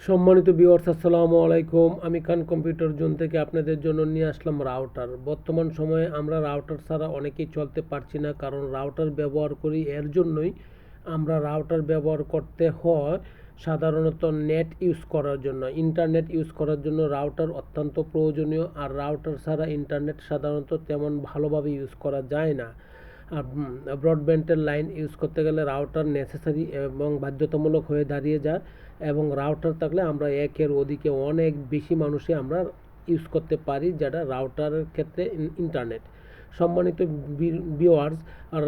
সম্মানিত ভিউয়ার্স, আসসালামু আলাইকুম। আমি খান কম্পিউটার জোন থেকে আপনাদের জন্য নিয়ে আসলাম রাউটার। বর্তমান সময়ে আমরা রাউটার ছাড়া অনেকেই চলতে পারছি না, কারণ রাউটার ব্যবহার করি এর জন্যই। আমরা রাউটার ব্যবহার করতে হয় সাধারণত নেট ইউজ করার জন্য, ইন্টারনেট ইউজ করার জন্য রাউটার অত্যন্ত প্রয়োজনীয়। আর রাউটার ছাড়া ইন্টারনেট সাধারণত তেমন ভালোভাবে ইউজ করা যায় না। আর ব্রডব্যান্ডের লাইন ইউজ করতে গেলে রাউটার নেসেসারি এবং বাধ্যতামূলক হয়ে দাঁড়িয়ে যায়, এবং রাউটার থাকলে আমরা একের ওদিকে অনেক বেশি মানুষই আমরা ইউজ করতে পারি, যেটা রাউটারের ক্ষেত্রে ইন্টারনেট। সম্মানিত ভিউয়ার্স,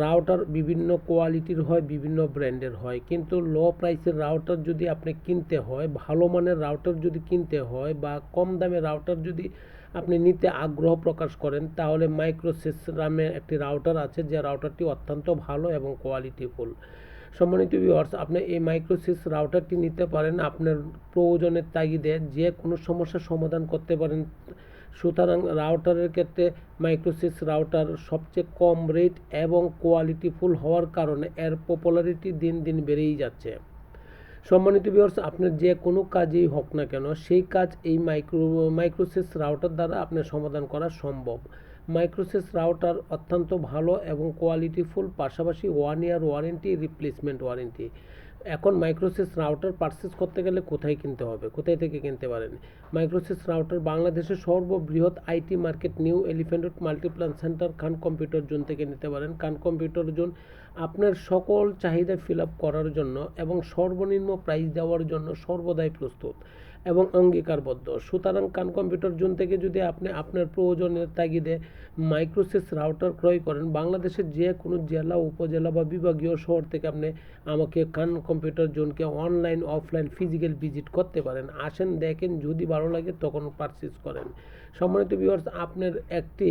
রাউটার বিভিন্ন কোয়ালিটির হয়, বিভিন্ন ব্র্যান্ডের হয়, কিন্তু লো প্রাইসের রাউটার যদি আপনি কিনতে হয়, ভালো মানের রাউটার যদি কিনতে হয় বা কম দামে রাউটার যদি আপনি নিতে আগ্রহ প্রকাশ করেন, তাহলে মাইক্রোসিস নামে একটি রাউটার আছে, যে রাউটারটি অত্যন্ত ভালো এবং কোয়ালিটিফুল। সম্মানিত ভিউয়ার্স, আপনি এই মাইক্রোসিস রাউটারটি নিতে পারেন আপনার প্রয়োজনের তাগিদে, যে কোনো সমস্যার সমাধান করতে পারেন। সুতরাং রাউটারের ক্ষেত্রে মাইক্রোসিস রাউটার সবচেয়ে কম রেট এবং কোয়ালিটিফুল হওয়ার কারণে এর পপুলারিটি দিন দিন বেড়েই যাচ্ছে। সম্মানিত ভিউয়ার্স, আপনার যে কোনো কাজেই হোক না কেন, সেই কাজ এই মাইক্রোসিস রাউটার দ্বারা আপনার সমাধান করা সম্ভব। মাইক্রোসিস রাউটার অত্যন্ত ভালো এবং কোয়ালিটিফুল, পাশাপাশি 1 ইয়ার ওয়ারেন্টি, রিপ্লেসমেন্ট ওয়ারেন্টি। এখন মাইক্রোসিস রাউটার পারচেস করতে গেলে কোথায় কিনতে হবে, কোথায় থেকে কিনতে পারেন? মাইক্রোসিস রাউটার বাংলাদেশের সর্ববৃহৎ IT market new elephant road Multiplan centre Khan computer zone থেকে নিতে পারেন। খান কম্পিউটার জোন আপনার সকল চাহিদা ফিল আপ করার জন্য এবং সর্বনিম্ন প্রাইস দেওয়ার জন্য সর্বদাই প্রস্তুত এবং অঙ্গীকারবদ্ধ। সুতরাং খান কম্পিউটার জোন থেকে যদি আপনি আপনার প্রয়োজনের তাগিদে মাইক্রোসিস রাউটার ক্রয় করেন, বাংলাদেশের যে কোনো জেলা, উপজেলা বা বিভাগীয় শহর থেকে আপনি আমাকে খান কম্পিউটার জোনকে অনলাইন, অফলাইন, ফিজিক্যাল ভিজিট করতে পারেন। আসেন, দেখেন, যদি ভালো লাগে তখন পারচেস করেন। সম্মানিত ভিউয়ার্স, আপনার একটি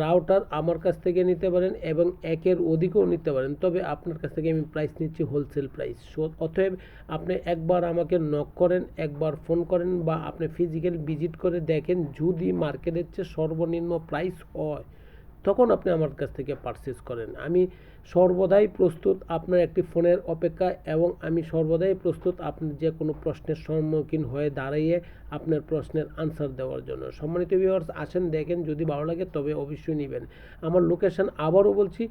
রাউটার আমার কাছ থেকে নিতে পারেন এবং একের অধিকও নিতে পারেন, তবে আপনার কাছ থেকে আমি প্রাইস নিচ্ছি হোলসেল প্রাইস। অতএব আপনি একবার আমাকে নক করেন, একবার ফোন করেন, বা আপনি ফিজিক্যাল ভিজিট করে দেখেন, যদি মার্কেটের চেয়ে সর্বনিম্ন প্রাইস হয় তখন আপনি আমার কাছ থেকে পারচেস করেন। আমি সর্বদাই প্রস্তুত আপনার একটি ফোনের অপেক্ষায়, এবং আমি সর্বদাই প্রস্তুত আপনার যে কোনো প্রশ্নের সম্মুখীন হয়ে দাঁড়িয়ে আপনার প্রশ্নের আনসার দেওয়ার জন্য। সম্মানিত ভিউয়ার্স, আসেন, দেখেন, যদি ভালো লাগে তবে অবশ্যই নেবেন। আমার লোকেশন আবারও বলছি,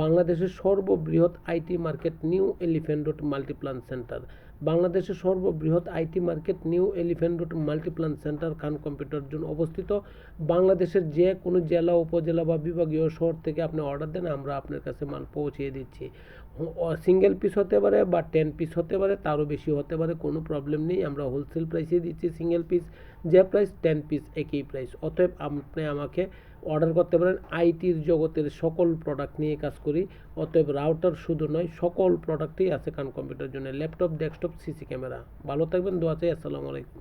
বাংলাদেশের সর্ববৃহৎ IT market new elephant road Multiplan centre. বাংলাদেশের সর্ববৃহৎ IT market new elephant road Multiplan centre Khan computer zone অবস্থিত। বাংলাদেশের যে কোনো জেলা, উপজেলা বা বিভাগীয় শহর থেকে আপনি অর্ডার দেন, আমরা আপনার কাছে মাল পৌঁছিয়ে দিচ্ছি। সিঙ্গেল পিস হতে পারে বা 10 পিস হতে পারে, তারও বেশি হতে পারে, কোনো প্রবলেম নেই। আমরা হোলসেল প্রাইসে দিচ্ছি। সিঙ্গেল পিস যে প্রাইস, 10 পিস একই প্রাইস। অতএব আপনি আমাকে অর্ডার করতে পারেন। আইটির জগতের সকল প্রোডাক্ট নিয়ে কাজ করি। অতএব রাউটার শুধু নয়, সকল প্রোডাক্টই আছে খান কম্পিউটার জন্য, ল্যাপটপ, ডেস্কটপ, সিসি ক্যামেরা। ভালো থাকবেন, দোয়া চাই। আসসালামু আলাইকুম।